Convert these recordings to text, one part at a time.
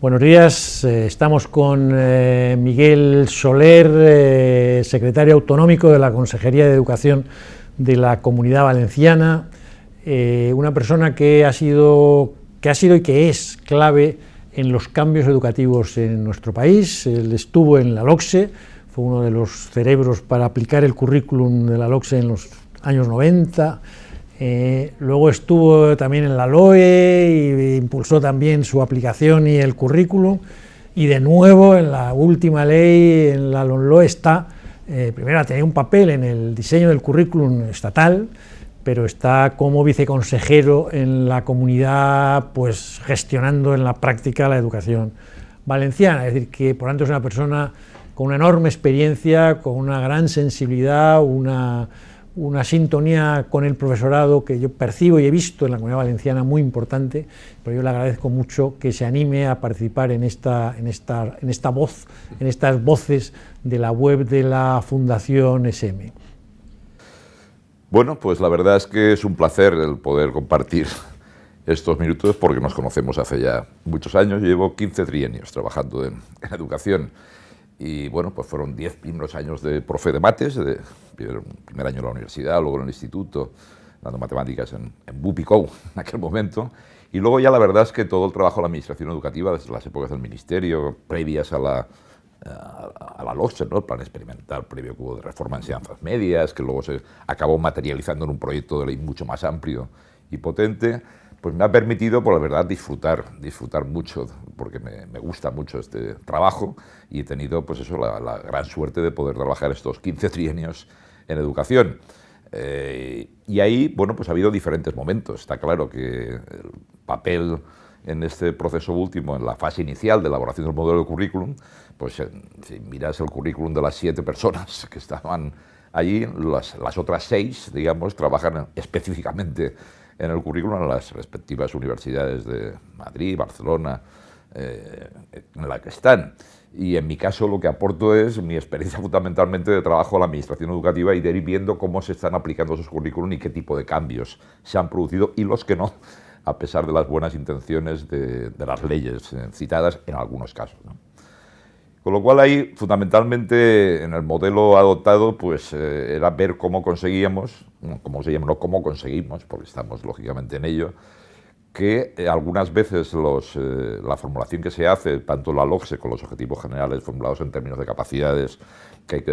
Buenos días, estamos con Miguel Soler, secretario autonómico de la Consejería de Educación de la Comunidad Valenciana, una persona que ha sido y que es clave en los cambios educativos en nuestro país. Él estuvo en la LOCSE, fue uno de los cerebros para aplicar el currículum de la LOCSE en los años 90, luego estuvo también en la LOE e impulsó también su aplicación y el currículum, y de nuevo en la última ley, en la LOMLOE, está, primero ha tenido un papel en el diseño del currículum estatal, pero está como viceconsejero en la comunidad, pues gestionando en la práctica la educación valenciana. Es decir, que por tanto es una persona con una enorme experiencia, con una gran sensibilidad, una sintonía con el profesorado que yo percibo y he visto en la Comunidad Valenciana muy importante, pero yo le agradezco mucho que se anime a participar en estas voces de la web de la Fundación SM. Bueno, pues la verdad es que es un placer el poder compartir estos minutos porque nos conocemos hace ya muchos años. Yo llevo 15 trienios trabajando en educación. Y bueno, pues fueron 10 primeros años de profe de mates, primer año en la universidad, luego en el instituto, dando matemáticas en Bupicou en aquel momento. Y luego ya la verdad es que todo el trabajo de la administración educativa, desde las épocas del ministerio, previas a la LOCSE, ¿no? El plan experimental previo que hubo de reforma de enseñanzas medias, que luego se acabó materializando en un proyecto de ley mucho más amplio y potente, pues me ha permitido, por la verdad, disfrutar mucho, porque me gusta mucho este trabajo, y he tenido, pues eso, la gran suerte de poder trabajar estos 15 trienios en educación. Y ahí, bueno, pues ha habido diferentes momentos. Está claro que el papel en este proceso último, en la fase inicial de elaboración del modelo de currículum, pues si miras el currículum de las 7 personas que estaban allí, las otras 6, digamos, trabajan específicamente en el currículum en las respectivas universidades de Madrid, Barcelona, en la que están. Y en mi caso lo que aporto es mi experiencia fundamentalmente de trabajo en la administración educativa y de ir viendo cómo se están aplicando esos currículum y qué tipo de cambios se han producido y los que no, a pesar de las buenas intenciones de las leyes citadas en algunos casos, ¿no? Con lo cual ahí, fundamentalmente, en el modelo adoptado, pues era ver cómo conseguimos, no cómo conseguimos, porque estamos lógicamente en ello, que algunas veces la formulación que se hace, tanto la LOCSE con los objetivos generales formulados en términos de capacidades que hay que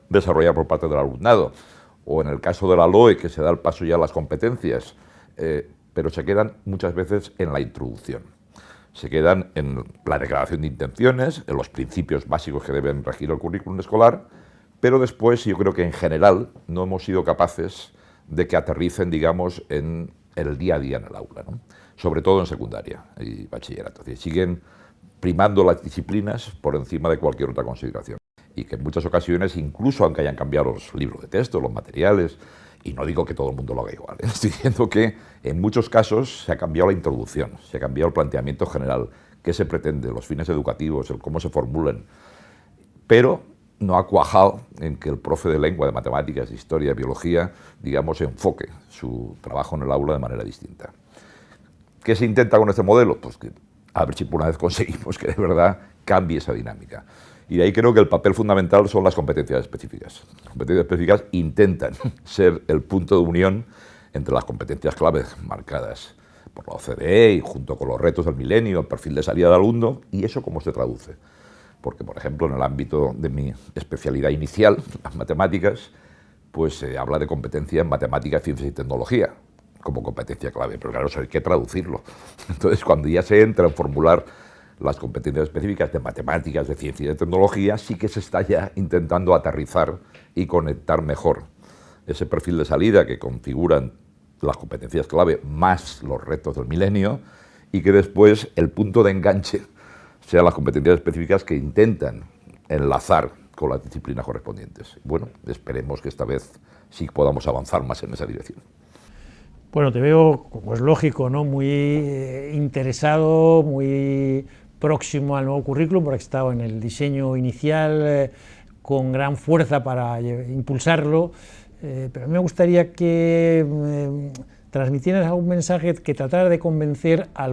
desarrollar por parte del alumnado, o en el caso de la LOE, que se da el paso ya a las competencias, pero se quedan muchas veces en la introducción. Se quedan en la declaración de intenciones, en los principios básicos que deben regir el currículum escolar, pero después yo creo que en general no hemos sido capaces de que aterricen, digamos, en el día a día en el aula, ¿no? Sobre todo en secundaria y bachillerato. Es decir, siguen primando las disciplinas por encima de cualquier otra consideración. Y que en muchas ocasiones, incluso aunque hayan cambiado los libros de texto, los materiales, y no digo que todo el mundo lo haga igual, estoy diciendo que en muchos casos se ha cambiado la introducción, se ha cambiado el planteamiento general, qué se pretende, los fines educativos, el cómo se formulan, pero no ha cuajado en que el profe de lengua, de matemáticas, de historia, de biología, digamos, enfoque su trabajo en el aula de manera distinta. ¿Qué se intenta con este modelo? Pues que a ver si por una vez conseguimos que de verdad cambie esa dinámica. Y de ahí creo que el papel fundamental son las competencias específicas. Las competencias específicas intentan ser el punto de unión entre las competencias claves marcadas por la OCDE y junto con los retos del milenio, el perfil de salida del alumno, y eso cómo se traduce. Porque, por ejemplo, en el ámbito de mi especialidad inicial, las matemáticas, pues se habla de competencia en matemáticas, ciencias y tecnología como competencia clave, pero claro, eso hay que traducirlo. Entonces, cuando ya se entra en formular las competencias específicas de matemáticas, de ciencia y de tecnología, sí que se está ya intentando aterrizar y conectar mejor ese perfil de salida que configuran las competencias clave más los retos del milenio, y que después el punto de enganche sean las competencias específicas que intentan enlazar con las disciplinas correspondientes. Bueno, esperemos que esta vez sí podamos avanzar más en esa dirección. Bueno, te veo, como es lógico, ¿no? Muy interesado, muy próximo al nuevo currículum, porque he estado en el diseño inicial con gran fuerza para impulsarlo, pero a mí me gustaría que transmitieras algún mensaje que tratara de convencer a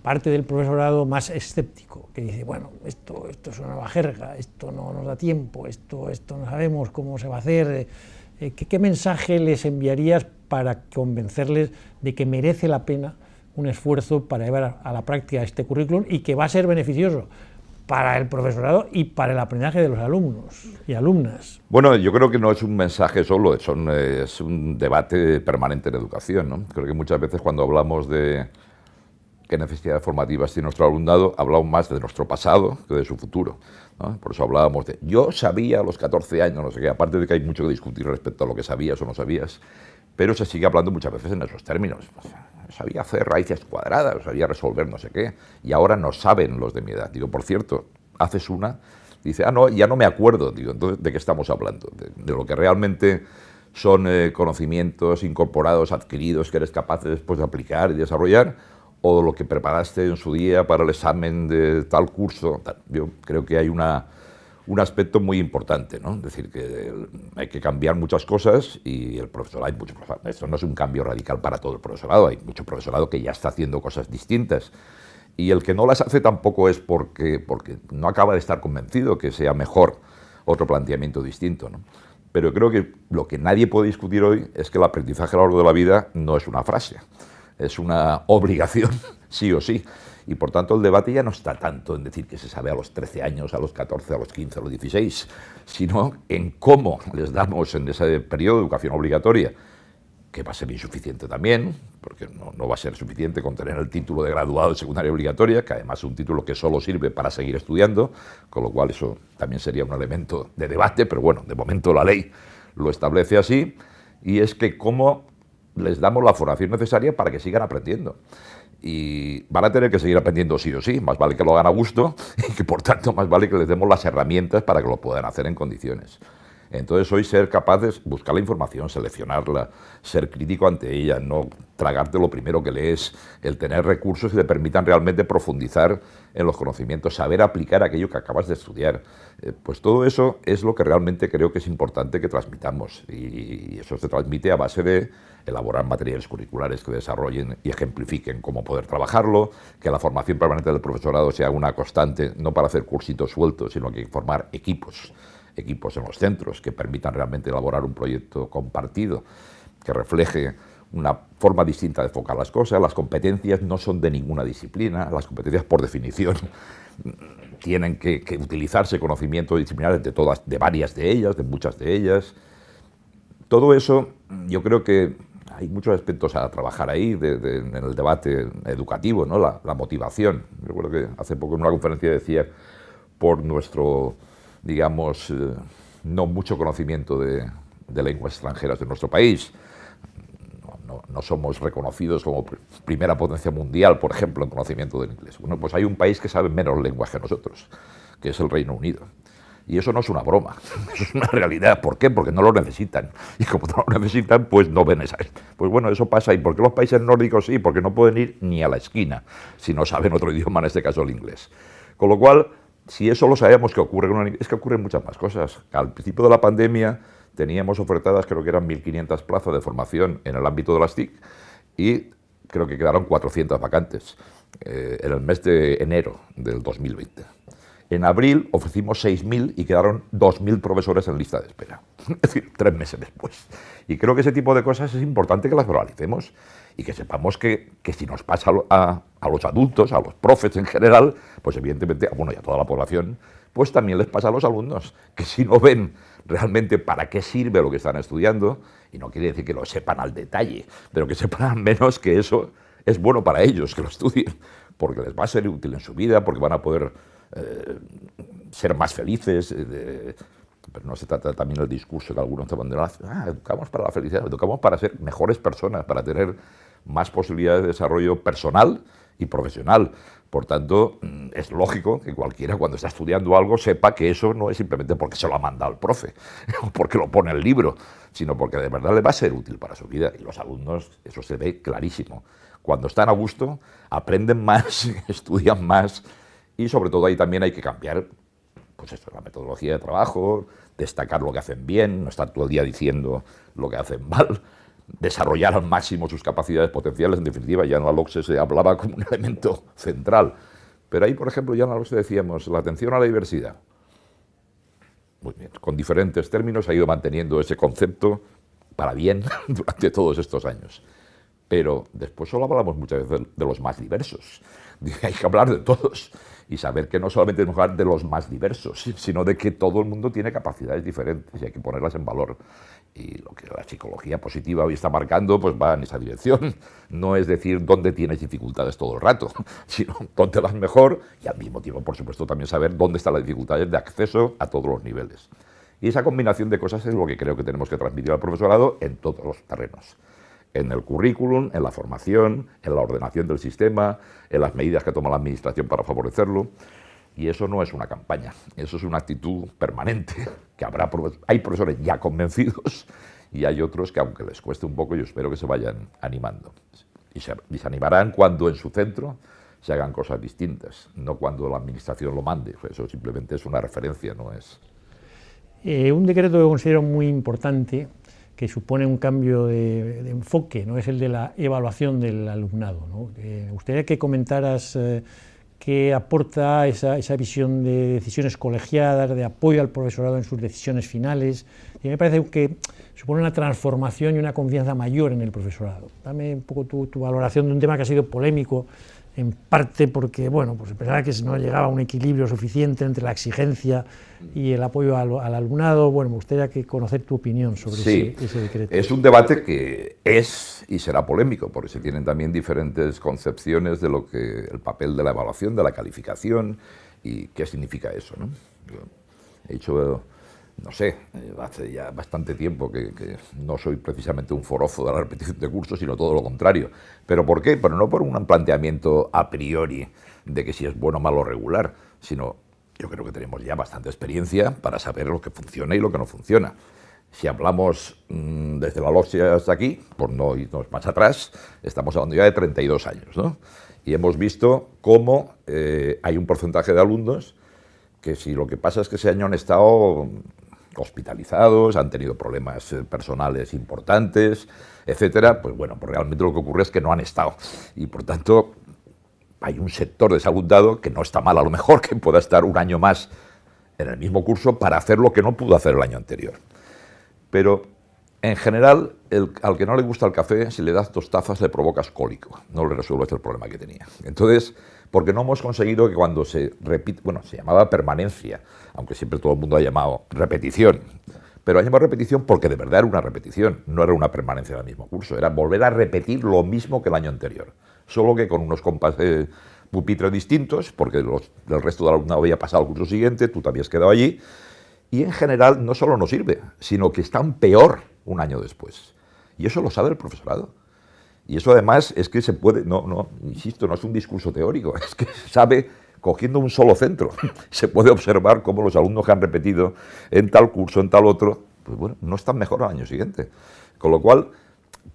parte del profesorado más escéptico, que dice, bueno, esto es una nueva jerga, esto no nos da tiempo, esto no sabemos cómo se va a hacer, ¿qué mensaje les enviarías para convencerles de que merece la pena un esfuerzo para llevar a la práctica este currículum y que va a ser beneficioso para el profesorado y para el aprendizaje de los alumnos y alumnas? Bueno, yo creo que no es un mensaje solo, es un debate permanente en educación, ¿no? Creo que muchas veces cuando hablamos de qué necesidades formativas tiene nuestro alumnado, hablamos más de nuestro pasado que de su futuro, ¿no? Por eso hablábamos de, yo sabía a los 14 años, no sé qué, aparte de que hay mucho que discutir respecto a lo que sabías o no sabías, pero se sigue hablando muchas veces en esos términos. Sabía hacer raíces cuadradas, sabía resolver no sé qué, y ahora no saben los de mi edad. Digo, por cierto, haces una, dice, no, ya no me acuerdo. Digo, entonces, ¿de qué estamos hablando? De lo que realmente son conocimientos incorporados, adquiridos, que eres capaz de después de aplicar y desarrollar, o lo que preparaste en su día para el examen de tal curso. Yo creo que hay un aspecto muy importante, ¿no? Es decir, que hay que cambiar muchas cosas y el profesorado, hay mucho profesorado. Esto no es un cambio radical para todo el profesorado, hay mucho profesorado que ya está haciendo cosas distintas. Y el que no las hace tampoco es porque no acaba de estar convencido que sea mejor otro planteamiento distinto, ¿no? Pero creo que lo que nadie puede discutir hoy es que el aprendizaje a lo largo de la vida no es una frase, es una obligación, sí o sí. Y por tanto el debate ya no está tanto en decir que se sabe a los 13 años, a los 14, a los 15, a los 16, sino en cómo les damos en ese periodo de educación obligatoria, que va a ser insuficiente también, porque no va a ser suficiente con tener el título de graduado de secundaria obligatoria, que además es un título que solo sirve para seguir estudiando, con lo cual eso también sería un elemento de debate, pero bueno, de momento la ley lo establece así, y es que cómo les damos la formación necesaria para que sigan aprendiendo. Y van a tener que seguir aprendiendo sí o sí, más vale que lo hagan a gusto y que por tanto más vale que les demos las herramientas para que lo puedan hacer en condiciones. Entonces hoy ser capaces de buscar la información, seleccionarla, ser crítico ante ella, no tragarte lo primero que lees, el tener recursos que te permitan realmente profundizar en los conocimientos, saber aplicar aquello que acabas de estudiar. Pues todo eso es lo que realmente creo que es importante que transmitamos y eso se transmite a base de elaborar materiales curriculares que desarrollen y ejemplifiquen cómo poder trabajarlo, que la formación permanente del profesorado sea una constante, no para hacer cursitos sueltos, sino que formar equipos en los centros que permitan realmente elaborar un proyecto compartido, que refleje una forma distinta de enfocar las cosas. Las competencias no son de ninguna disciplina, las competencias por definición tienen que utilizarse conocimientos disciplinares de varias de ellas, de muchas de ellas. Todo eso yo creo que hay muchos aspectos a trabajar ahí en el debate educativo, ¿no? La motivación. Recuerdo que hace poco en una conferencia decía, por nuestro, digamos, no mucho conocimiento de lenguas extranjeras de nuestro país, no somos reconocidos como primera potencia mundial, por ejemplo, en conocimiento del inglés. Bueno, pues hay un país que sabe menos lenguas que nosotros, que es el Reino Unido. Y eso no es una broma, eso es una realidad. ¿Por qué? Porque no lo necesitan. Y como no lo necesitan, pues no ven esa. Pues bueno, eso pasa. ¿Y por qué los países nórdicos sí? Porque no pueden ir ni a la esquina si no saben otro idioma, en este caso el inglés. Con lo cual, si eso lo sabemos que ocurre, es que ocurren muchas más cosas. Al principio de la pandemia teníamos ofertadas, creo que eran 1.500 plazas de formación en el ámbito de las TIC y creo que quedaron 400 vacantes en el mes de enero del 2020. En abril ofrecimos 6.000 y quedaron 2.000 profesores en lista de espera. Es decir, 3 meses después. Y creo que ese tipo de cosas es importante que las verbalicemos y que sepamos que si nos pasa a los adultos, a los profes en general, pues evidentemente, bueno, y a toda la población, pues también les pasa a los alumnos, que si no ven realmente para qué sirve lo que están estudiando, y no quiere decir que lo sepan al detalle, pero que sepan al menos que eso es bueno para ellos, que lo estudien, porque les va a ser útil en su vida, porque van a poder ser más felices, pero no se trata también del discurso que algunos te abandonan, educamos para la felicidad, educamos para ser mejores personas, para tener más posibilidades de desarrollo personal y profesional. Por tanto, es lógico que cualquiera cuando está estudiando algo sepa que eso no es simplemente porque se lo ha mandado el profe o porque lo pone en el libro, sino porque de verdad le va a ser útil para su vida. Y los alumnos, eso se ve clarísimo. Cuando están a gusto, aprenden más, estudian más. Y sobre todo ahí también hay que cambiar, pues esto, la metodología de trabajo, destacar lo que hacen bien, no estar todo el día diciendo lo que hacen mal, desarrollar al máximo sus capacidades potenciales. En definitiva, ya en la LOCSE se hablaba como un elemento central. Pero ahí, por ejemplo, ya en la LOCSE decíamos la atención a la diversidad. Muy bien, con diferentes términos ha ido manteniendo ese concepto para bien durante todos estos años. Pero después solo hablamos muchas veces de los más diversos. Hay que hablar de todos y saber que no solamente tenemos que hablar de los más diversos, sino de que todo el mundo tiene capacidades diferentes y hay que ponerlas en valor. Y lo que la psicología positiva hoy está marcando, pues va en esa dirección. No es decir dónde tienes dificultades todo el rato, sino dónde vas mejor y al mismo tiempo, por supuesto, también saber dónde están las dificultades de acceso a todos los niveles. Y esa combinación de cosas es lo que creo que tenemos que transmitir al profesorado en todos los terrenos. En el currículum, en la formación, en la ordenación del sistema, en las medidas que toma la administración para favorecerlo. Y eso no es una campaña, eso es una actitud permanente, que hay profesores ya convencidos y hay otros que, aunque les cueste un poco, yo espero que se vayan animando. Y se animarán cuando en su centro se hagan cosas distintas, no cuando la administración lo mande. Eso simplemente es una referencia, no es... Un decreto que considero muy importante, que supone un cambio de enfoque, ¿no? Es el de la evaluación del alumnado, ¿no? Me gustaría que comentaras qué aporta esa visión de decisiones colegiadas, de apoyo al profesorado en sus decisiones finales. Y me parece que supone una transformación y una confianza mayor en el profesorado. Dame un poco tu valoración de un tema que ha sido polémico, en parte porque, bueno, pues pensaba que no llegaba a un equilibrio suficiente entre la exigencia y el apoyo al alumnado. Bueno, me gustaría conocer tu opinión sobre ese decreto. Es un debate que es y será polémico, porque se tienen también diferentes concepciones de lo que el papel de la evaluación, de la calificación y qué significa eso, ¿no? Yo he hecho, no sé, hace ya bastante tiempo que no soy precisamente un forofo de la repetición de cursos, sino todo lo contrario. ¿Pero por qué? Pero no por un planteamiento a priori de que si es bueno, malo o regular, sino yo creo que tenemos ya bastante experiencia para saber lo que funciona y lo que no funciona. Si hablamos desde la LOCSE hasta aquí, por no irnos más atrás, estamos hablando ya de 32 años, ¿no? Y hemos visto cómo hay un porcentaje de alumnos que si lo que pasa es que ese año han estado hospitalizados, han tenido problemas personales importantes, etcétera, pues bueno, pues realmente lo que ocurre es que no han estado. Y por tanto, hay un sector de ese alumnado que no está mal, a lo mejor, que pueda estar un año más en el mismo curso para hacer lo que no pudo hacer el año anterior. Pero, en general, al que no le gusta el café, si le das 2 tazas le provocas cólico, no le resuelves el problema que tenía. Entonces, porque no hemos conseguido que cuando se repite, bueno, se llamaba permanencia, aunque siempre todo el mundo ha llamado repetición, pero ha llamado repetición porque de verdad era una repetición, no era una permanencia del mismo curso, era volver a repetir lo mismo que el año anterior, solo que con unos compas de pupitre distintos, porque el resto del alumnado había pasado al curso siguiente, tú te habías quedado allí, y en general no solo no sirve, sino que están peor un año después. Y eso lo sabe el profesorado. Y eso además es que se puede, insisto, no es un discurso teórico, es que se sabe, cogiendo un solo centro, se puede observar cómo los alumnos que han repetido en tal curso, en tal otro, pues bueno, no están mejor al año siguiente. Con lo cual,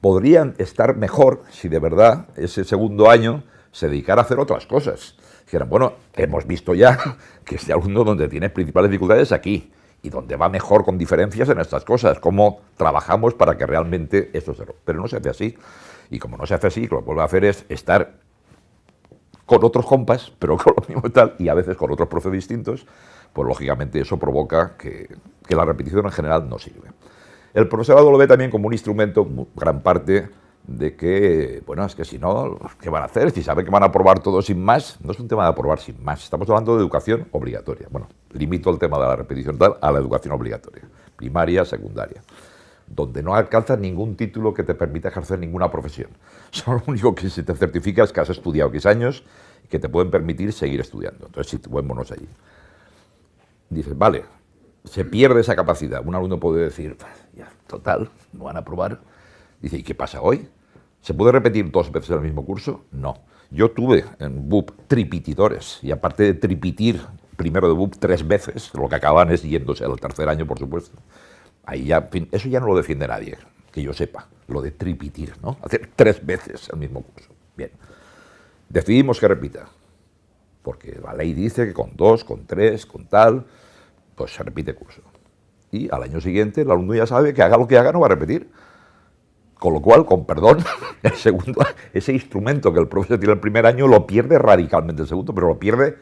podrían estar mejor si de verdad ese segundo año se dedicara a hacer otras cosas. Dijeran, bueno, hemos visto ya que este alumno donde tiene principales dificultades es aquí, y donde va mejor con diferencias en estas cosas, cómo trabajamos para que realmente eso se... Pero no se hace así. Y como no se hace así, lo que vuelve a hacer es estar con otros compas, pero con lo mismo y tal, y a veces con otros profes distintos, pues lógicamente eso provoca que la repetición en general no sirve. El profesorado lo ve también como un instrumento, gran parte, de que, bueno, es que si no, ¿qué van a hacer? Si saben que van a aprobar todo sin más, no es un tema de aprobar sin más, estamos hablando de educación obligatoria. Bueno, limito el tema de la repetición tal a la educación obligatoria, primaria, secundaria, donde no alcanzas ningún título que te permita ejercer ninguna profesión. Solo lo único que se te certifica es que has estudiado X años y que te pueden permitir seguir estudiando. Entonces, si situémonos allí. Dices, vale, se pierde esa capacidad. Un alumno puede decir, ya, total, no van a aprobar. Dice, ¿y qué pasa hoy? ¿Se puede repetir 2 veces el mismo curso? No. Yo tuve en BUP tripitidores, y aparte de tripitir primero de BUP 3 veces, lo que acaban es yéndose al tercer año, por supuesto. Ahí ya, en fin, eso ya no lo defiende nadie, que yo sepa, lo de tripitir, ¿no? Hacer 3 veces el mismo curso. Bien. Decidimos que repita, porque la ley dice que con 2, con 3, con tal, pues se repite curso. Y al año siguiente el alumno ya sabe que haga lo que haga, no va a repetir. Con lo cual, con perdón, el segundo, ese instrumento que el profesor tiene el primer año lo pierde radicalmente el segundo, pero lo pierde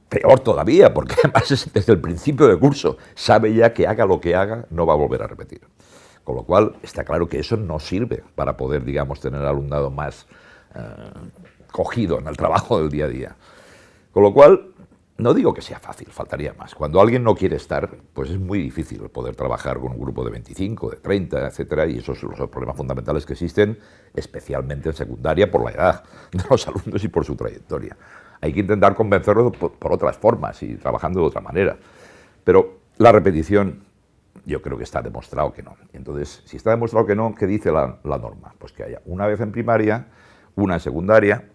peor todavía, porque además desde el principio del curso sabe ya que haga lo que haga, no va a volver a repetir. Con lo cual, está claro que eso no sirve para poder, digamos, tener al alumnado más cogido en el trabajo del día a día. Con lo cual, no digo que sea fácil, faltaría más. Cuando alguien no quiere estar, pues es muy difícil poder trabajar con un grupo de 25, de 30, etcétera, y esos son los problemas fundamentales que existen, especialmente en secundaria, por la edad de los alumnos y por su trayectoria. Hay que intentar convencerlos por otras formas y trabajando de otra manera. Pero la repetición, yo creo que está demostrado que no. Entonces, si está demostrado que no, ¿qué dice la norma? Pues que haya una vez en primaria, una en secundaria.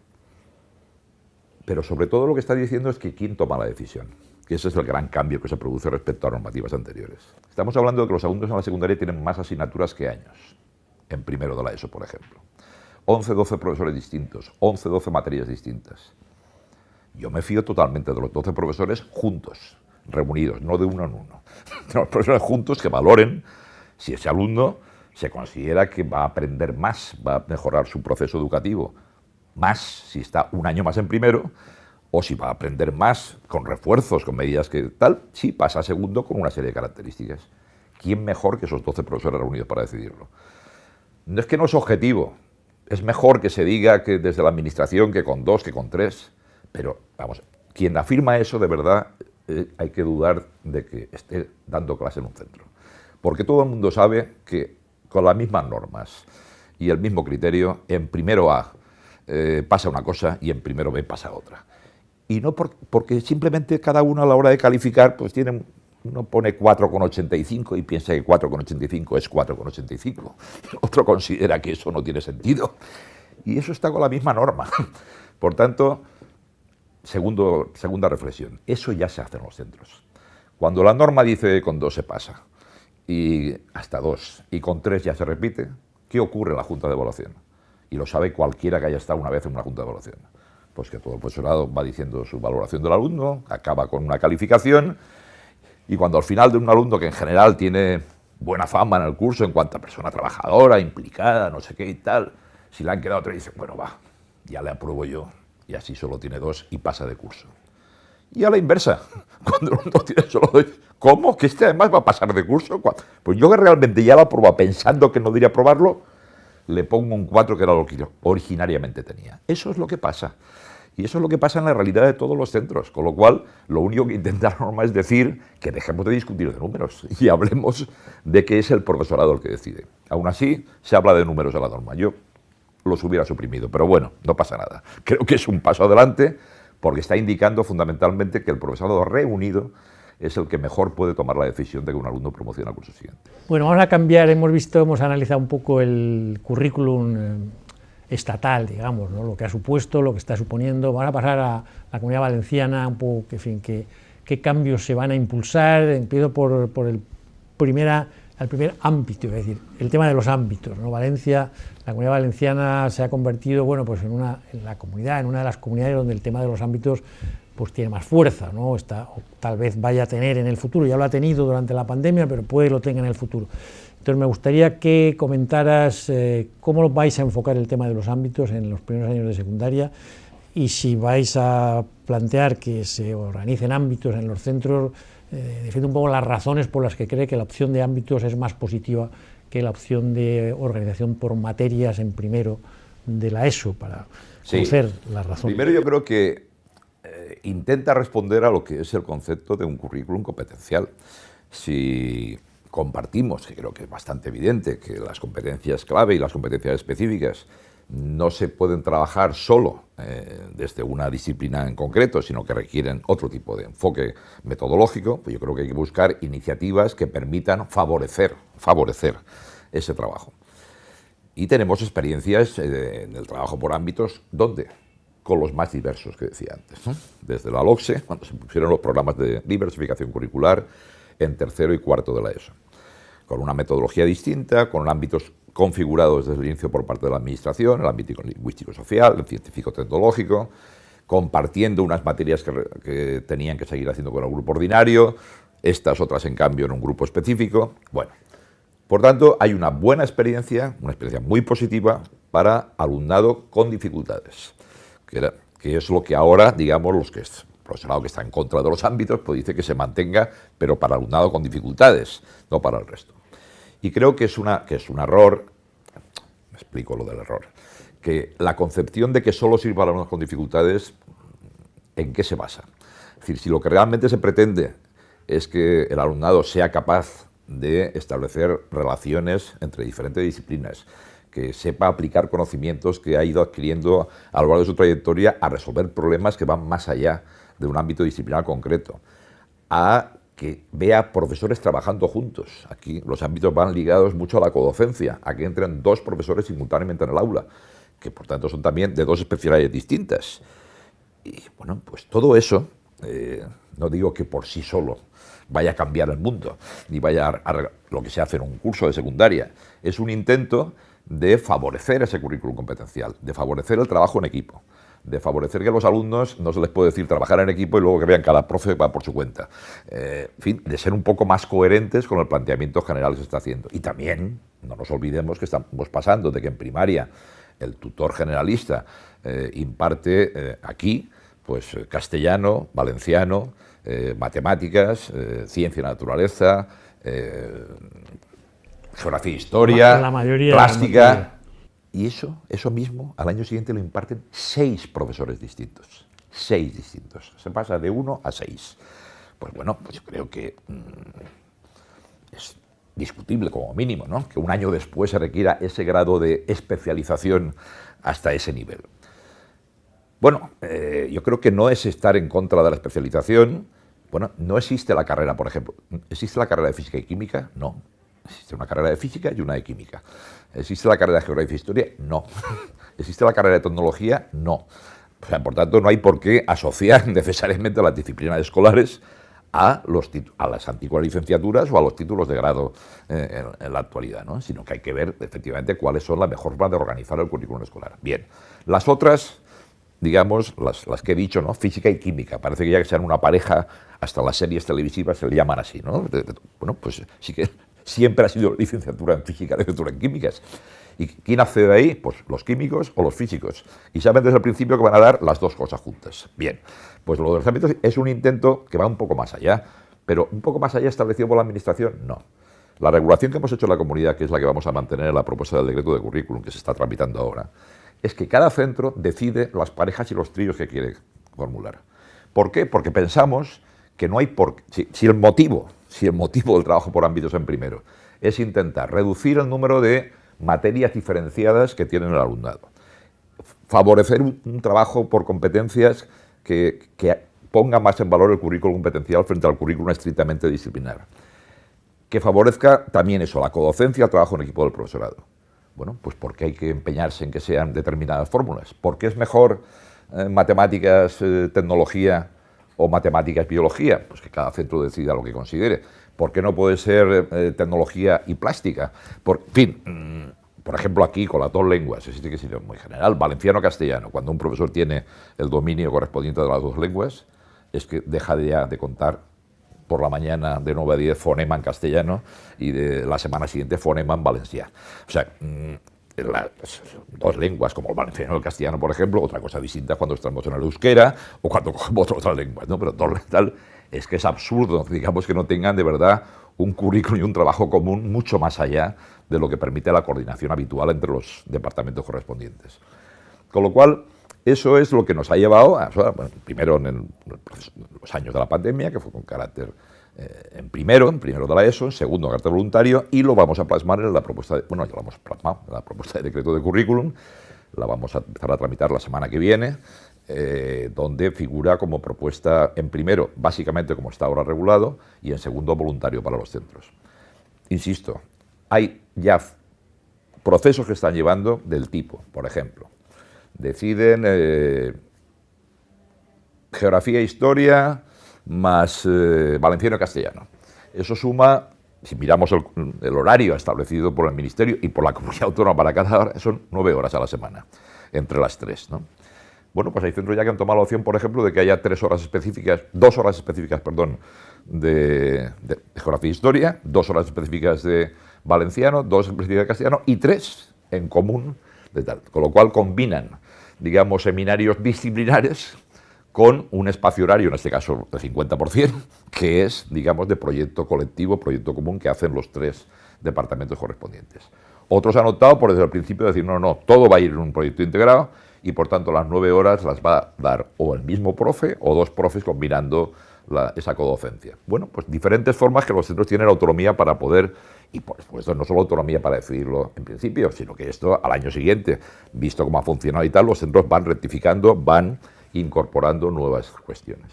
Pero sobre todo lo que está diciendo es que quién toma la decisión, que ese es el gran cambio que se produce respecto a normativas anteriores. Estamos hablando de que los alumnos en la secundaria tienen más asignaturas que años, en primero de la ESO, por ejemplo. 11, 12 profesores distintos, 11, 12 materias distintas. Yo me fío totalmente de los 12 profesores juntos, reunidos, no de uno en uno. De los profesores juntos que valoren si ese alumno se considera que va a aprender más, va a mejorar su proceso educativo, más si está un año más en primero, o si va a aprender más con refuerzos, con medidas que tal, si pasa a segundo con una serie de características. ¿Quién mejor que esos 12 profesores reunidos para decidirlo? No es que no es objetivo, es mejor que se diga que desde la administración que con 2, que con 3, pero vamos, quien afirma eso de verdad hay que dudar de que esté dando clase en un centro. Porque todo el mundo sabe que con las mismas normas y el mismo criterio, en primero A pasa una cosa y en primero B pasa otra. Y no porque simplemente cada uno a la hora de calificar, pues uno pone 4,85 y piensa que 4,85 es 4,85. Otro considera que eso no tiene sentido. Y eso está con la misma norma. Por tanto, segunda reflexión, eso ya se hace en los centros. Cuando la norma dice que con 2 se pasa, y hasta 2, y con 3 ya se repite, ¿qué ocurre en la Junta de Evaluación? Y lo sabe cualquiera que haya estado una vez en una Junta de Evaluación. Pues que todo el profesorado va diciendo su valoración del alumno, acaba con una calificación, y cuando al final de un alumno que en general tiene buena fama en el curso en cuanto a persona trabajadora, implicada, no sé qué y tal, si le han quedado 3, dicen, bueno, va, ya le apruebo yo, y así solo tiene 2 y pasa de curso. Y a la inversa, cuando uno tiene solo 2, ¿cómo? ¿Que este además va a pasar de curso? Pues yo que realmente ya lo apruebo pensando que no debería aprobarlo, le pongo un 4 que era lo que originariamente tenía. Eso es lo que pasa. Y eso es lo que pasa en la realidad de todos los centros. Con lo cual, lo único que intenta la norma es decir que dejemos de discutir de números y hablemos de que es el profesorado el que decide. Aún así, se habla de números en la norma. Yo los hubiera suprimido, pero bueno, no pasa nada. Creo que es un paso adelante porque está indicando fundamentalmente que el profesorado reunido es el que mejor puede tomar la decisión de que un alumno promocione al curso siguiente. Bueno, vamos a cambiar, hemos analizado un poco el currículum estatal, digamos, ¿no? Lo que ha supuesto, lo que está suponiendo. Van a pasar a la Comunidad Valenciana, un poco, qué cambios se van a impulsar. Empiezo por el primer ámbito, es decir, el tema de los ámbitos, ¿no? Valencia, la Comunidad Valenciana se ha convertido, bueno, pues en una de las comunidades donde el tema de los ámbitos pues tiene más fuerza, ¿no? O tal vez vaya a tener en el futuro, ya lo ha tenido durante la pandemia, pero puede que lo tenga en el futuro. Entonces me gustaría que comentaras cómo vais a enfocar el tema de los ámbitos en los primeros años de secundaria y si vais a plantear que se organicen ámbitos en los centros, defiende un poco las razones por las que cree que la opción de ámbitos es más positiva que la opción de organización por materias en primero de la ESO, para conocer las razones. Primero yo creo que intenta responder a lo que es el concepto de un currículum competencial. Si compartimos, que creo que es bastante evidente, que las competencias clave y las competencias específicas no se pueden trabajar solo desde una disciplina en concreto, sino que requieren otro tipo de enfoque metodológico, pues yo creo que hay que buscar iniciativas que permitan favorecer ese trabajo. Y tenemos experiencias en el trabajo por ámbitos, ¿dónde? Con los más diversos que decía antes, ¿no? Desde la LOCSE, cuando se pusieron los programas de diversificación curricular en tercero y cuarto de la ESO, con una metodología distinta, con ámbitos configurados desde el inicio por parte de la administración, el ámbito lingüístico-social, el científico-tecnológico, compartiendo unas materias que tenían que seguir haciendo con el grupo ordinario, estas otras en cambio en un grupo específico. Bueno, Por tanto, hay una buena experiencia, una experiencia muy positiva para alumnado con dificultades, que es lo que ahora, digamos, el profesorado que está en contra de los ámbitos, pues dice que se mantenga, pero para alumnado con dificultades, no para el resto. Y creo que es un error, me explico lo del error, que la concepción de que solo sirve para alumnos con dificultades, ¿en qué se basa? Es decir, si lo que realmente se pretende es que el alumnado sea capaz de establecer relaciones entre diferentes disciplinas, que sepa aplicar conocimientos que ha ido adquiriendo a lo largo de su trayectoria a resolver problemas que van más allá de un ámbito disciplinar concreto, a que vea profesores trabajando juntos. Aquí los ámbitos van ligados mucho a la codocencia, a que entren dos profesores simultáneamente en el aula, que por tanto son también de dos especialidades distintas. Y bueno, pues todo eso, no digo que por sí solo vaya a cambiar el mundo, ni vaya a lo que se hace en un curso de secundaria. Es un intento de favorecer ese currículum competencial, de favorecer el trabajo en equipo, de favorecer que a los alumnos no se les puede decir trabajar en equipo y luego que vean cada profe va por su cuenta. En fin, de ser un poco más coherentes con el planteamiento general que se está haciendo. Y también, no nos olvidemos que estamos pasando de que en primaria el tutor generalista imparte aquí pues castellano, valenciano, matemáticas, ciencia y naturaleza, geografía e historia, plástica. Y eso mismo, al año siguiente lo imparten 6 profesores distintos. 6 distintos. Se pasa de 1 a 6. Pues bueno, pues yo creo que es discutible como mínimo, ¿no? Que un año después se requiera ese grado de especialización hasta ese nivel. Bueno, yo creo que no es estar en contra de la especialización. Bueno, no existe la carrera, por ejemplo. ¿Existe la carrera de física y química? No. ¿Existe una carrera de física y una de química? ¿Existe la carrera de geografía e historia? No. ¿Existe la carrera de tecnología? No. O sea, por tanto, no hay por qué asociar necesariamente las disciplinas escolares a las antiguas licenciaturas o a los títulos de grado en la actualidad, ¿no? Sino que hay que ver efectivamente cuáles son la mejor forma de organizar el currículum escolar. Bien, las otras, digamos, las que he dicho, ¿no? Física y química, parece que ya que sean una pareja, hasta las series televisivas se le llaman así, ¿no? Bueno, pues sí que siempre ha sido licenciatura en física, licenciatura en químicas. ¿Y quién accede ahí? Pues los químicos o los físicos. Y saben desde el principio que van a dar las dos cosas juntas. Bien, pues lo de los ámbitos es un intento que va un poco más allá, pero un poco más allá establecido por la Administración, no. La regulación que hemos hecho en la comunidad, que es la que vamos a mantener en la propuesta del decreto de currículum que se está tramitando ahora, es que cada centro decide las parejas y los tríos que quiere formular. ¿Por qué? Porque pensamos que no hay por qué. Si el motivo del trabajo por ámbitos en primero es intentar reducir el número de materias diferenciadas que tienen el alumnado, favorecer un trabajo por competencias que ponga más en valor el currículum competencial frente al currículum estrictamente disciplinar, que favorezca también eso, la codocencia, el trabajo en equipo del profesorado. Bueno, pues porque hay que empeñarse en que sean determinadas fórmulas. ¿Por qué es mejor matemáticas, tecnología o matemáticas, biología? Pues que cada centro decida lo que considere. ¿Por qué no puede ser tecnología y plástica? En fin, por ejemplo, aquí con las dos lenguas, existe que es muy general, valenciano-castellano. Cuando un profesor tiene el dominio correspondiente de las dos lenguas, es que deja ya de contar por la mañana de 9 a 10 fonema en castellano y de la semana siguiente fonema en valenciano. O sea, las dos lenguas, como el valenciano y el castellano, por ejemplo, otra cosa distinta cuando estamos en el euskera o cuando cogemos otras lenguas, ¿no? Pero tal, es que es absurdo, digamos, que no tengan de verdad un currículum y un trabajo común mucho más allá de lo que permite la coordinación habitual entre los departamentos correspondientes. Con lo cual, eso es lo que nos ha llevado, primero en los años de la pandemia, que fue con carácter en primero de la ESO, en segundo carácter voluntario, y lo vamos a plasmar en la propuesta, ya lo hemos plasmado, en la propuesta de decreto de currículum, la vamos a empezar a tramitar la semana que viene, donde figura como propuesta, en primero, básicamente como está ahora regulado, y en segundo, voluntario para los centros. Insisto, hay ya procesos que están llevando del tipo, por ejemplo, deciden geografía e historia más valenciano y castellano. Eso suma, si miramos el horario establecido por el Ministerio y por la Comunidad Autónoma para cada hora, son 9 horas a la semana, entre las 3, ¿no? Bueno, pues hay centros ya que han tomado la opción, por ejemplo, de que haya 2 horas específicas, de geografía e historia, 2 horas específicas de valenciano, 2 específicas de castellano y 3 en común de tal. Con lo cual combinan, digamos, seminarios disciplinares con un espacio horario, en este caso del 50%, que es, digamos, de proyecto colectivo, proyecto común que hacen los 3 departamentos correspondientes. Otros han optado por desde el principio decir, no, todo va a ir en un proyecto integrado y por tanto las 9 horas las va a dar o el mismo profe o 2 profes combinando esa codocencia. Bueno, pues diferentes formas que los centros tienen autonomía para poder, y por supuesto no solo autonomía para decidirlo en principio, sino que esto al año siguiente, visto cómo ha funcionado y tal, los centros van rectificando, van incorporando nuevas cuestiones.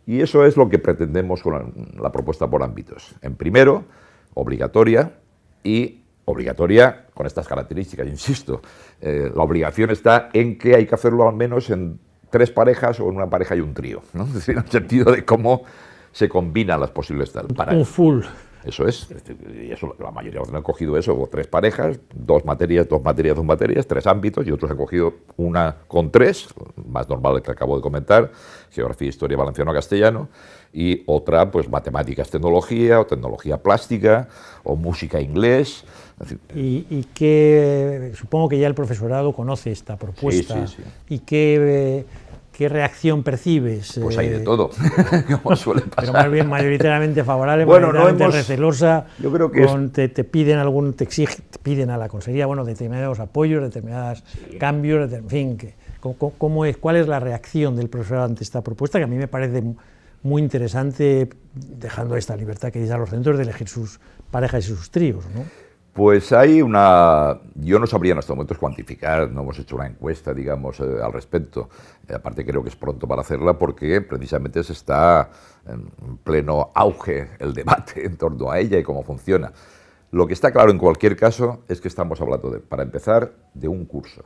Y eso es lo que pretendemos con la propuesta por ámbitos. En primero, obligatoria con estas características, insisto. La obligación está en que hay que hacerlo al menos en 3 parejas o en una pareja y un trío, ¿no? Es decir, en el sentido de cómo se combinan las posibles tal. Un full. Eso es, y eso, la mayoría han cogido eso, o 3 parejas, 2 materias, 2 materias, 3 ámbitos, y otros han cogido una con 3, más normal que acabo de comentar, geografía, historia, valenciano, castellano, y otra, pues matemáticas, tecnología, o tecnología plástica, o música, inglés. Es decir, y que supongo que ya el profesorado conoce esta propuesta. Sí. Y ¿qué reacción percibes? Pues hay de todo, como suele pasar. Pero más bien mayoritariamente favorable, bueno, mayoritariamente recelosa. Yo creo que te piden te piden a la consejería, determinados apoyos, determinados cambios, en fin, ¿cuál es la reacción del profesorado ante esta propuesta? Que a mí me parece muy interesante, dejando esta libertad que dice a los centros de elegir sus parejas y sus tríos, ¿no? Pues hay yo no sabría en estos momentos cuantificar, no hemos hecho una encuesta, digamos, al respecto. Aparte creo que es pronto para hacerla porque precisamente se está en pleno auge el debate en torno a ella y cómo funciona. Lo que está claro en cualquier caso es que estamos hablando, para empezar, de un curso,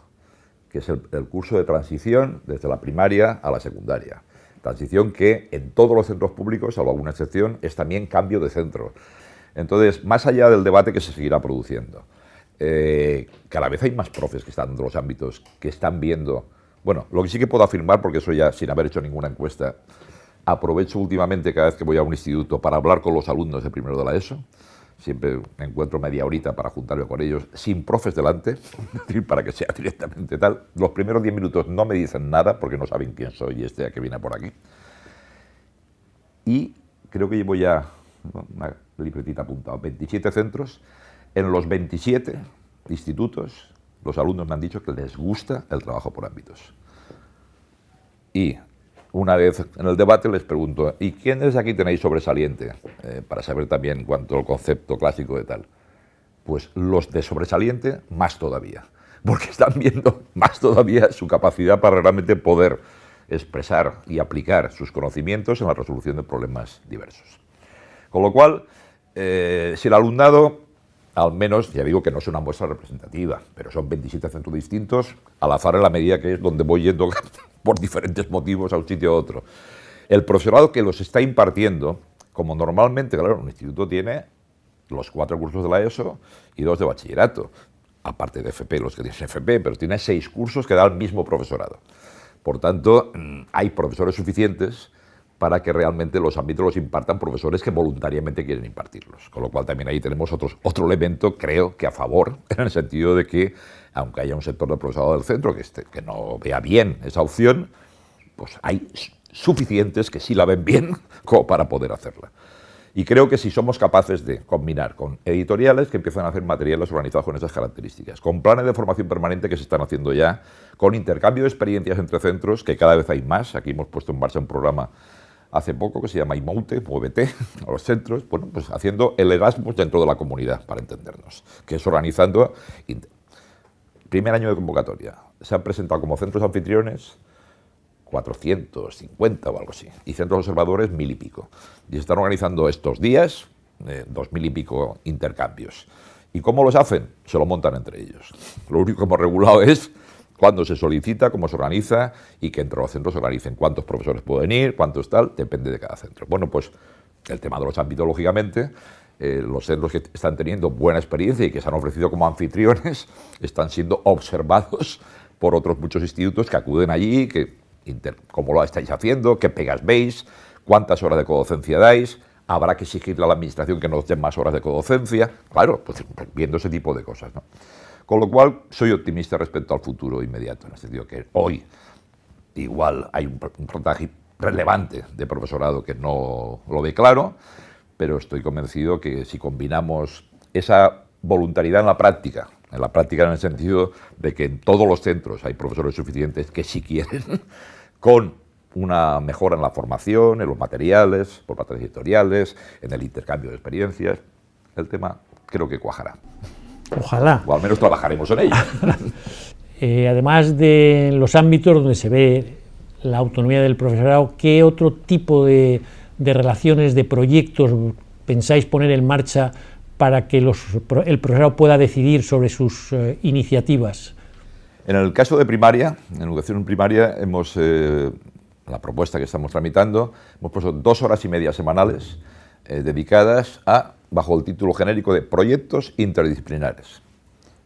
que es el curso de transición desde la primaria a la secundaria. Transición que en todos los centros públicos, salvo alguna excepción, es también cambio de centro. Entonces, más allá del debate que se seguirá produciendo, cada vez hay más profes que están en los ámbitos, que están viendo. Bueno, lo que sí que puedo afirmar, porque eso ya sin haber hecho ninguna encuesta, aprovecho últimamente cada vez que voy a un instituto para hablar con los alumnos de primero de la ESO. Siempre me encuentro media horita para juntarme con ellos, sin profes delante, para que sea directamente tal. Los primeros 10 minutos no me dicen nada, porque no saben quién soy a que viene por aquí. Y creo que llevo ya una libretita apuntada, 27 centros. En los 27 institutos, los alumnos me han dicho que les gusta el trabajo por ámbitos. Y una vez en el debate les pregunto, ¿y quiénes aquí tenéis sobresaliente? Para saber también cuánto el concepto clásico de tal. Pues los de sobresaliente, más todavía. Porque están viendo más todavía su capacidad para realmente poder expresar y aplicar sus conocimientos en la resolución de problemas diversos. Con lo cual, si el alumnado, al menos, ya digo que no es una muestra representativa, pero son 27 centros distintos, al azar en la medida que es donde voy yendo por diferentes motivos a un sitio u otro. El profesorado que los está impartiendo, como normalmente, claro, un instituto tiene los 4 cursos de la ESO y 2 de bachillerato, aparte de FP, los que tienen FP, pero tiene 6 cursos que da el mismo profesorado. Por tanto, hay profesores suficientes para que realmente los ámbitos los impartan profesores que voluntariamente quieren impartirlos. Con lo cual también ahí tenemos otro elemento, creo que a favor, en el sentido de que, aunque haya un sector del profesorado del centro que no vea bien esa opción, pues hay suficientes que sí la ven bien como para poder hacerla. Y creo que si somos capaces de combinar con editoriales que empiezan a hacer materiales organizados con esas características, con planes de formación permanente que se están haciendo ya, con intercambio de experiencias entre centros, que cada vez hay más. Aquí hemos puesto en marcha un programa hace poco que se llama IMOUTE, Muévete, a los centros, bueno, pues haciendo el Erasmus dentro de la comunidad, para entendernos, que es organizando. Primer año de convocatoria, se han presentado como centros anfitriones 450 o algo así, y centros observadores 1000 y pico. Y se están organizando estos días 2000 y pico intercambios. ¿Y cómo los hacen? Se lo montan entre ellos. Lo único que hemos regulado es cuándo se solicita, cómo se organiza y que entre los centros se organicen cuántos profesores pueden ir, cuántos tal, depende de cada centro. Bueno, pues el tema de los ámbitos, lógicamente, los centros que están teniendo buena experiencia y que se han ofrecido como anfitriones están siendo observados por otros muchos institutos que acuden allí, cómo lo estáis haciendo, qué pegas veis, cuántas horas de codocencia dais, habrá que exigirle a la administración que nos den más horas de codocencia, claro, pues viendo ese tipo de cosas, ¿no? Con lo cual, soy optimista respecto al futuro inmediato, en el sentido que hoy igual hay un porcentaje relevante de profesorado que no lo ve claro, pero estoy convencido que si combinamos esa voluntariedad en la práctica en el sentido de que en todos los centros hay profesores suficientes que sí quieren, con una mejora en la formación, en los materiales, por partes editoriales, en el intercambio de experiencias, el tema creo que cuajará. Ojalá. O al menos trabajaremos en ello. Además de los ámbitos donde se ve la autonomía del profesorado, ¿qué otro tipo de relaciones, de proyectos pensáis poner en marcha para que el profesorado pueda decidir sobre sus iniciativas? En el caso de primaria, en educación primaria, la propuesta que estamos tramitando, hemos puesto 2 horas y media semanales dedicadas bajo el título genérico de proyectos interdisciplinares,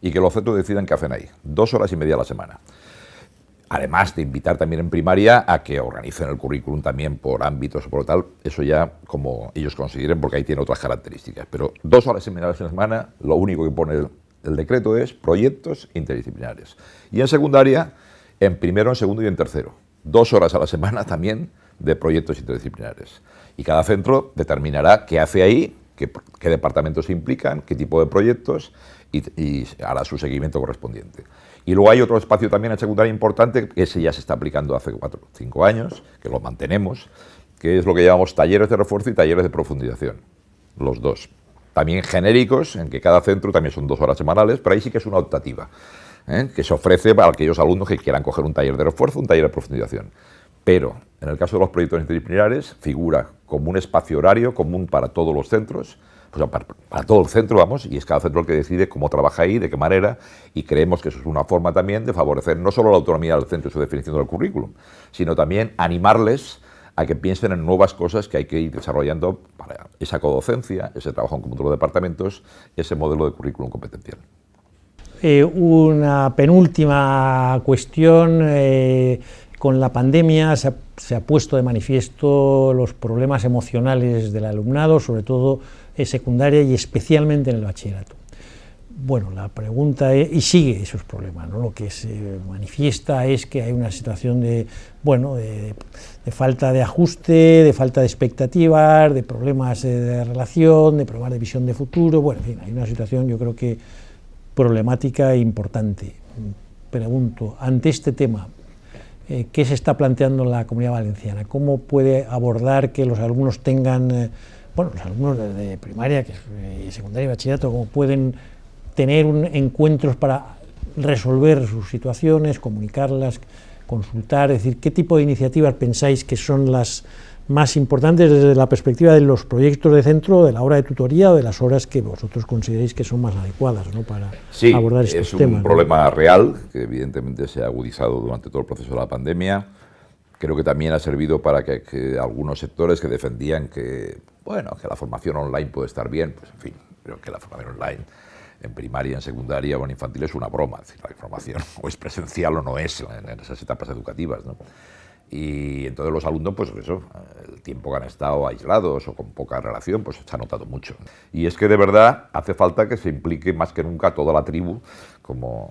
y que los centros decidan qué hacen ahí, 2 horas y media a la semana. Además de invitar también en primaria a que organicen el currículum también por ámbitos o por tal, eso ya como ellos consideren, porque ahí tiene otras características. Pero 2 horas semanales a la semana, lo único que pone el decreto es proyectos interdisciplinares. Y en secundaria, en primero, en segundo y en tercero. 2 horas a la semana también de proyectos interdisciplinares. Y cada centro determinará qué hace ahí, qué departamentos se implican, qué tipo de proyectos y hará su seguimiento correspondiente. Y luego hay otro espacio también en secundaria importante, que ese ya se está aplicando hace 4 o 5 años, que lo mantenemos, que es lo que llamamos talleres de refuerzo y talleres de profundización, los dos. También genéricos, en que cada centro también son 2 horas semanales, pero ahí sí que es una optativa, que se ofrece para aquellos alumnos que quieran coger un taller de refuerzo, un taller de profundización. Pero en el caso de los proyectos interdisciplinares figura como un espacio horario común para todos los centros, pues para todo el centro, vamos, y es cada centro el que decide cómo trabaja ahí, de qué manera, y creemos que eso es una forma también de favorecer no solo la autonomía del centro y su definición del currículum, sino también animarles a que piensen en nuevas cosas que hay que ir desarrollando para esa codocencia, ese trabajo en conjunto de los departamentos, ese modelo de currículum competencial. Una penúltima cuestión. Con la pandemia se ha puesto de manifiesto los problemas emocionales del alumnado, sobre todo en secundaria y especialmente en el bachillerato. Bueno, la pregunta es, y sigue esos problemas, ¿no? Lo que se manifiesta es que hay una situación de falta de ajuste, de falta de expectativas, de problemas de relación, de problemas de visión de futuro. Bueno, en fin, hay una situación, yo creo que problemática e importante. Pregunto, ante este tema, ¿qué se está planteando en la Comunidad Valenciana? ¿Cómo puede abordar que los alumnos tengan, los alumnos de primaria, secundaria y bachillerato, cómo pueden tener encuentros para resolver sus situaciones, comunicarlas, consultar? Es decir, ¿qué tipo de iniciativas pensáis que son las más importantes desde la perspectiva de los proyectos de centro, de la hora de tutoría o de las horas que vosotros consideréis que son más adecuadas, ¿no?, para abordar estos temas? Sí, es un problema real que evidentemente se ha agudizado durante todo el proceso de la pandemia. Creo que también ha servido para que algunos sectores que defendían que la formación online puede estar bien, pues en fin, creo que la formación online en primaria, en secundaria o en infantil es una broma. Es decir, la formación o es presencial o no es en esas etapas educativas, ¿no? Y entonces los alumnos, pues eso, el tiempo que han estado aislados o con poca relación, pues se ha notado mucho. Y es que de verdad hace falta que se implique más que nunca toda la tribu, como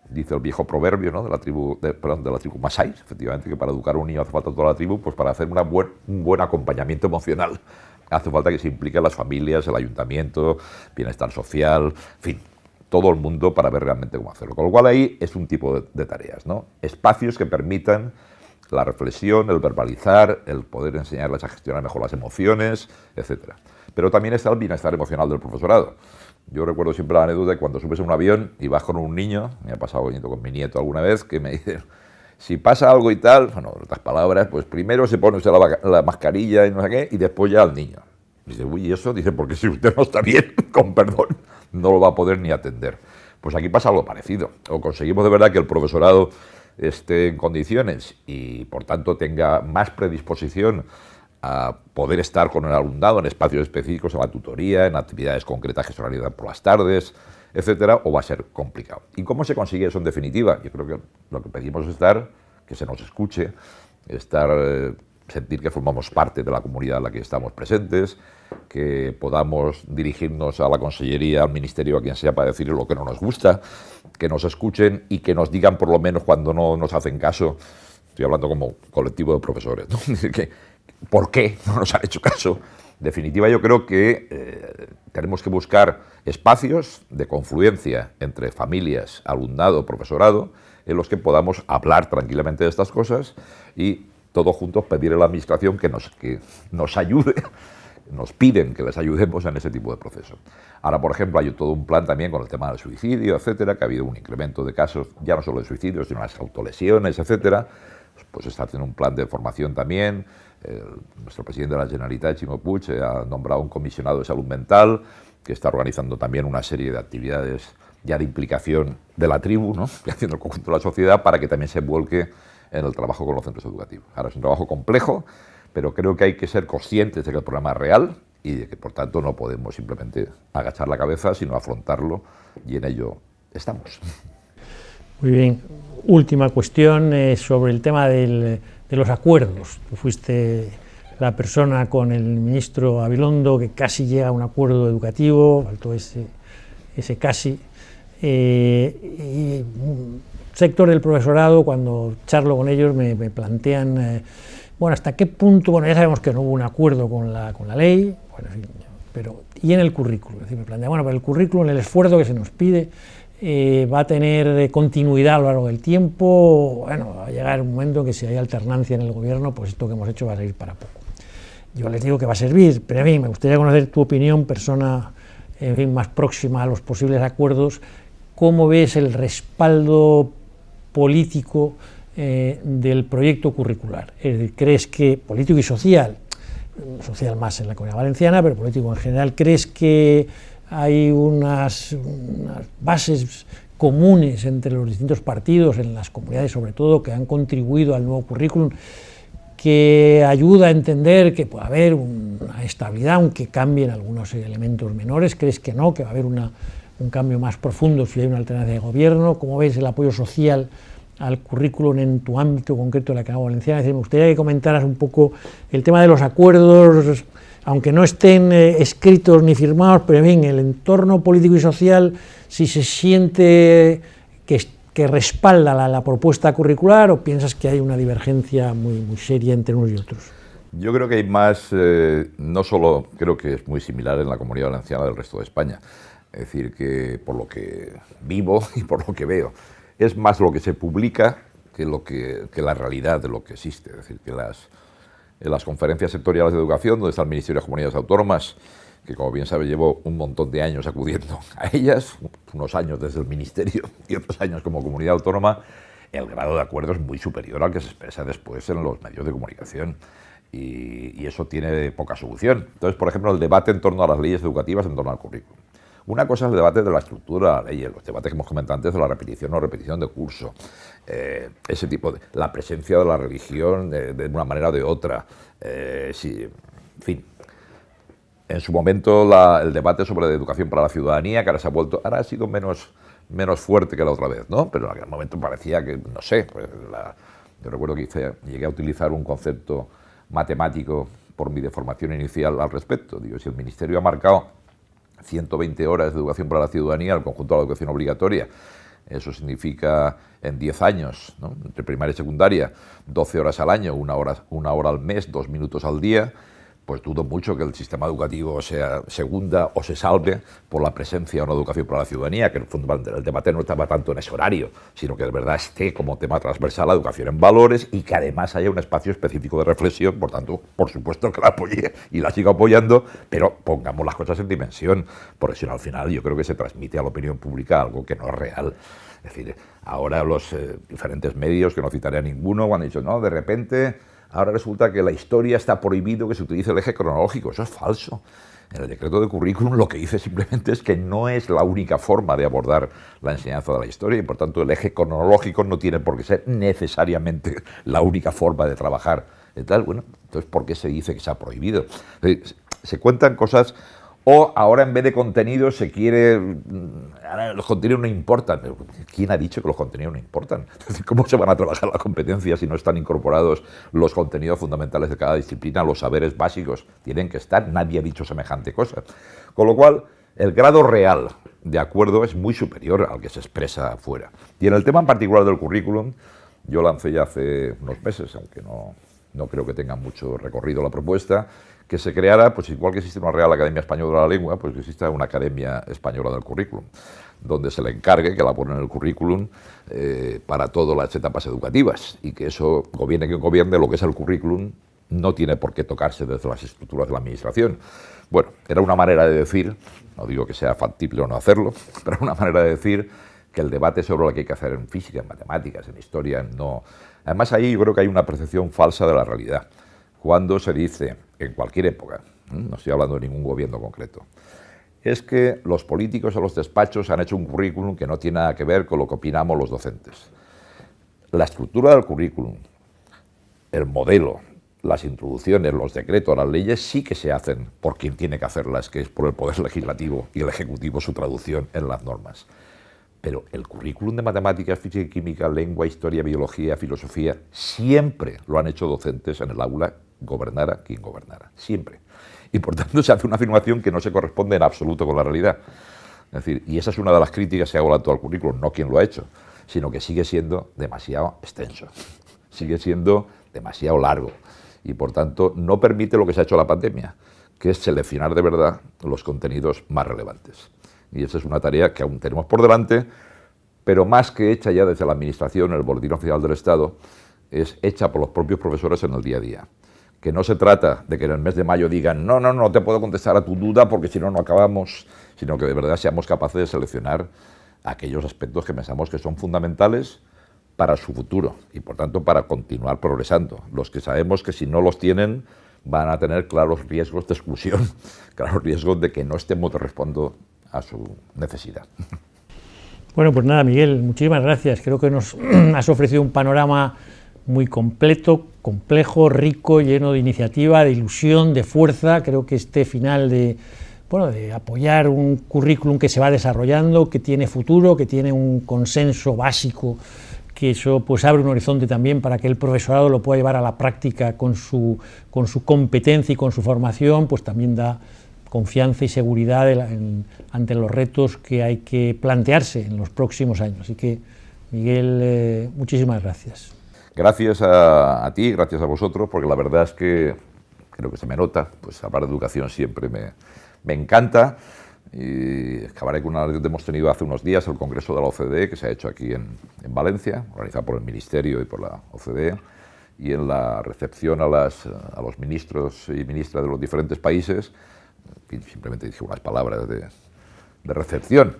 dice el viejo proverbio, ¿no?, de la tribu Masái, efectivamente, que para educar a un niño hace falta toda la tribu, pues para hacer un buen acompañamiento emocional hace falta que se impliquen las familias, el ayuntamiento, bienestar social, en fin, todo el mundo para ver realmente cómo hacerlo. Con lo cual ahí es un tipo de tareas, ¿no? Espacios que permitan la reflexión, el verbalizar, el poder enseñarles a gestionar mejor las emociones, etc. Pero también está el bienestar emocional del profesorado. Yo recuerdo siempre la anécdota de cuando subes a un avión y vas con un niño, me ha pasado con mi nieto alguna vez, que me dice, si pasa algo y tal, en otras palabras, pues primero se pone usted la mascarilla y no sé qué, y después ya al niño. Dice, uy, ¿y eso? Dice, porque si usted no está bien, con perdón, no lo va a poder ni atender. Pues aquí pasa algo parecido. O conseguimos de verdad que el profesorado esté en condiciones y, por tanto, tenga más predisposición a poder estar con el alumnado en espacios específicos, en la tutoría, en actividades concretas que se realizan por las tardes, etcétera, o va a ser complicado. ¿Y cómo se consigue eso en definitiva? Yo creo que lo que pedimos es que se nos escuche, estar sentir que formamos parte de la comunidad en la que estamos presentes, que podamos dirigirnos a la consellería, al ministerio, a quien sea, para decirle lo que no nos gusta, que nos escuchen y que nos digan, por lo menos cuando no nos hacen caso. Estoy hablando como colectivo de profesores, ¿no? ¿Por qué no nos han hecho caso? En definitiva, yo creo que tenemos que buscar espacios de confluencia entre familias, alumnado, profesorado, en los que podamos hablar tranquilamente de estas cosas y todos juntos pedirle a la administración que nos ayude. Nos piden que les ayudemos en ese tipo de proceso. Ahora, por ejemplo, hay todo un plan también con el tema del suicidio, etcétera, que ha habido un incremento de casos, ya no solo de suicidios, sino las autolesiones, etcétera. Pues está haciendo un plan de formación también. Nuestro presidente de la Generalitat, Ximo Puig, ha nombrado un comisionado de salud mental que está organizando también una serie de actividades ya de implicación de la tribu, ¿no? Y haciendo el conjunto de la sociedad para que también se vuelque en el trabajo con los centros educativos. Ahora es un trabajo complejo, pero creo que hay que ser conscientes de que el problema es real y de que, por tanto, no podemos simplemente agachar la cabeza, sino afrontarlo, y en ello estamos. Muy bien. Última cuestión sobre el tema de los acuerdos. Tú fuiste la persona con el ministro Avilondo que casi llega a un acuerdo educativo, faltó ese casi. Y un sector del profesorado, cuando charlo con ellos, me plantean, bueno, ¿hasta qué punto? Bueno, ya sabemos que no hubo un acuerdo con la ley, bueno, en fin, pero ¿y en el currículum? Es decir, me plantean, bueno, pero el currículum, el esfuerzo que se nos pide, va a tener continuidad a lo largo del tiempo. Bueno, va a llegar un momento en que si hay alternancia en el gobierno, pues esto que hemos hecho va a servir para poco. Yo les digo que va a servir, pero a mí me gustaría conocer tu opinión, persona, en fin, más próxima a los posibles acuerdos. ¿Cómo ves el respaldo político del proyecto curricular? Es decir, ¿crees que, político y social más en la Comunidad Valenciana, pero político en general, crees que hay unas bases comunes entre los distintos partidos, en las comunidades sobre todo, que han contribuido al nuevo currículum, que ayuda a entender que puede haber una estabilidad, aunque cambien algunos elementos menores? ¿Crees que no, que va a haber un cambio más profundo si hay una alternancia de gobierno? ¿Cómo ves el apoyo social al currículum en tu ámbito concreto de la Comunidad Valenciana? Es decir, me gustaría que comentaras un poco el tema de los acuerdos, aunque no estén escritos ni firmados, pero en fin, el entorno político y social, si se siente que respalda la propuesta curricular, o piensas que hay una divergencia muy seria entre unos y otros. Yo creo que hay más, no solo creo que es muy similar en la Comunidad Valenciana del resto de España, es decir, que por lo que vivo y por lo que veo, es más lo que se publica que la realidad de lo que existe. Es decir, que en las conferencias sectoriales de educación, donde está el Ministerio de Comunidades Autónomas, que como bien sabe llevo un montón de años acudiendo a ellas, unos años desde el Ministerio y otros años como comunidad autónoma, el grado de acuerdo es muy superior al que se expresa después en los medios de comunicación. Y eso tiene poca solución. Entonces, por ejemplo, el debate en torno a las leyes educativas, en torno al currículum. Una cosa es el debate de la estructura de la ley, los debates que hemos comentado antes de la repetición o repetición de curso, ese tipo de la presencia de la religión de una manera o de otra, sí, en fin. En su momento el debate sobre la educación para la ciudadanía, que ahora ha sido menos fuerte que la otra vez, ¿no? Pero en aquel momento parecía que, no sé, pues yo recuerdo que llegué a utilizar un concepto matemático por mi deformación inicial al respecto. Digo, si el Ministerio ha marcado 120 horas de educación para la ciudadanía al conjunto de la educación obligatoria, eso significa en 10 años, ¿no? Entre primaria y secundaria, 12 horas al año, una hora al mes, 2 minutos al día, pues dudo mucho que el sistema educativo se hunda o se salve por la presencia de una educación para la ciudadanía, que el debate no estaba tanto en ese horario, sino que de verdad esté como tema transversal la educación en valores y que además haya un espacio específico de reflexión. Por tanto, por supuesto que la apoyé y la sigo apoyando, pero pongamos las cosas en dimensión, porque si no, al final yo creo que se transmite a la opinión pública algo que no es real. Es decir, ahora los diferentes medios, que no citaré a ninguno, han dicho, no, de repente ahora resulta que la historia está prohibido que se utilice el eje cronológico. Eso es falso. En el decreto de currículum lo que dice simplemente es que no es la única forma de abordar la enseñanza de la historia y por tanto el eje cronológico no tiene por qué ser necesariamente la única forma de trabajar y tal. Bueno, entonces ¿por qué se dice que se ha prohibido? Se cuentan cosas O ahora en vez de contenidos se quiere... Ahora los contenidos no importan. ¿Quién ha dicho que los contenidos no importan? ¿Cómo se van a trabajar las competencias si no están incorporados los contenidos fundamentales de cada disciplina, los saberes básicos? Tienen que estar, nadie ha dicho semejante cosa. Con lo cual, el grado real de acuerdo es muy superior al que se expresa afuera. Y en el tema en particular del currículum, yo lancé ya hace unos meses, aunque no creo que tenga mucho recorrido la propuesta, que se creara, pues igual que existe una Real Academia Española de la Lengua, pues que exista una Academia Española del Currículum, donde se le encargue que la ponga en el currículum para todas las etapas educativas, y que eso, gobierne quien gobierne, lo que es el currículum no tiene por qué tocarse desde las estructuras de la administración. Bueno, era una manera de decir, no digo que sea factible o no hacerlo, pero era una manera de decir que el debate sobre lo que hay que hacer en física, en matemáticas, en historia, no... Además, ahí yo creo que hay una percepción falsa de la realidad. Cuando se dice, en cualquier época, no estoy hablando de ningún gobierno concreto, es que los políticos o los despachos han hecho un currículum que no tiene nada que ver con lo que opinamos los docentes. La estructura del currículum, el modelo, las introducciones, los decretos, las leyes, sí que se hacen por quien tiene que hacerlas, que es por el Poder Legislativo y el Ejecutivo su traducción en las normas. Pero el currículum de matemáticas, física y química, lengua, historia, biología, filosofía, siempre lo han hecho docentes en el aula, gobernara quien gobernara, siempre. Y por tanto se hace una afirmación que no se corresponde en absoluto con la realidad. Es decir, y esa es una de las críticas que hago al actual currículum, no quien lo ha hecho, sino que sigue siendo demasiado extenso, sigue siendo demasiado largo y por tanto no permite lo que se ha hecho en la pandemia, que es seleccionar de verdad los contenidos más relevantes. Y esa es una tarea que aún tenemos por delante, pero más que hecha ya desde la Administración, el Boletín Oficial del Estado, es hecha por los propios profesores en el día a día. Que no se trata de que en el mes de mayo digan no te puedo contestar a tu duda porque si no, no acabamos, sino que de verdad seamos capaces de seleccionar aquellos aspectos que pensamos que son fundamentales para su futuro y por tanto para continuar progresando. Los que sabemos que si no los tienen van a tener claros riesgos de exclusión, claros riesgos de que no estemos respondiendo a su necesidad. Bueno, pues nada, Miguel, muchísimas gracias. Creo que nos has ofrecido un panorama muy completo, complejo, rico, lleno de iniciativa, de ilusión, de fuerza. Creo que este final de apoyar un currículum que se va desarrollando, que tiene futuro, que tiene un consenso básico, que eso pues abre un horizonte también para que el profesorado lo pueda llevar a la práctica con su competencia y con su formación, pues también da confianza y seguridad ante los retos que hay que plantearse en los próximos años. Así que, Miguel, muchísimas gracias. Gracias a ti, gracias a vosotros, porque la verdad es que creo que se me nota, pues hablar de educación siempre me encanta. Y acabaré con una que hemos tenido hace unos días, el Congreso de la OCDE, que se ha hecho aquí en Valencia, organizado por el Ministerio y por la OCDE, y en la recepción a los ministros y ministras de los diferentes países, simplemente dije unas palabras de recepción.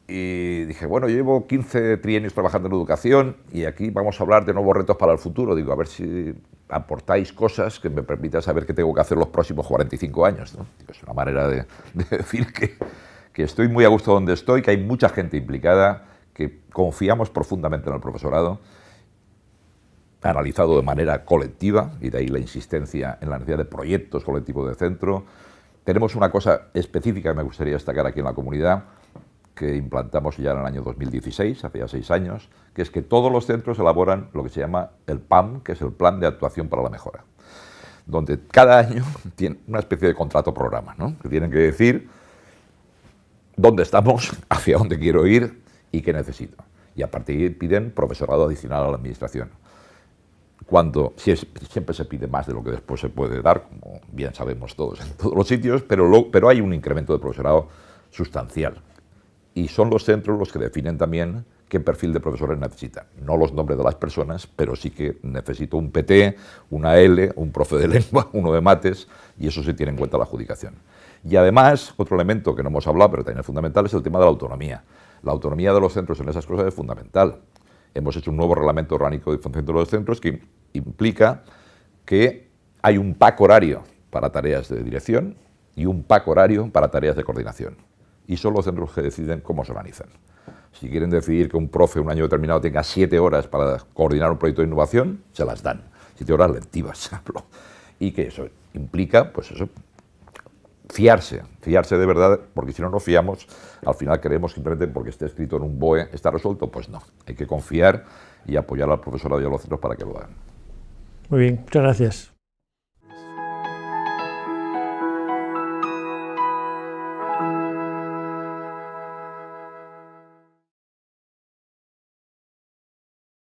Y dije, bueno, yo llevo 15 trienios trabajando en educación y aquí vamos a hablar de nuevos retos para el futuro. Digo, a ver si aportáis cosas que me permitan saber qué tengo que hacer los próximos 45 años, ¿no? Digo, es una manera de decir que estoy muy a gusto donde estoy, que hay mucha gente implicada, que confiamos profundamente en el profesorado, analizado de manera colectiva, y de ahí la insistencia en la necesidad de proyectos colectivos de centro. Tenemos una cosa específica que me gustaría destacar aquí en la comunidad, que implantamos ya en el año 2016, hace ya 6 años, que es que todos los centros elaboran lo que se llama el PAM, que es el Plan de Actuación para la Mejora, donde cada año tiene una especie de contrato-programa, ¿no? Que tienen que decir dónde estamos, hacia dónde quiero ir y qué necesito. Y a partir de ahí piden profesorado adicional a la administración. Siempre se pide más de lo que después se puede dar, como bien sabemos todos en todos los sitios, pero hay un incremento de profesorado sustancial. Y son los centros los que definen también qué perfil de profesores necesitan. No los nombres de las personas, pero sí que necesito un PT, una L, un profe de lengua, uno de mates, y eso se tiene en cuenta en la adjudicación. Y además, otro elemento que no hemos hablado, pero también es fundamental, es el tema de la autonomía. La autonomía de los centros en esas cosas es fundamental. Hemos hecho un nuevo reglamento orgánico de funcionamiento de los centros que implica que hay un pack horario para tareas de dirección y un pack horario para tareas de coordinación. Y son los centros que deciden cómo se organizan. Si quieren decidir que un profe un año determinado tenga 7 horas para coordinar un proyecto de innovación, se las dan. 7 horas lectivas. Y que eso implica, pues eso, fiarse de verdad, porque si no nos fiamos, al final creemos simplemente porque esté escrito en un BOE, está resuelto. Pues no, hay que confiar y apoyar al profesorado y a los centros para que lo hagan. Muy bien, muchas gracias.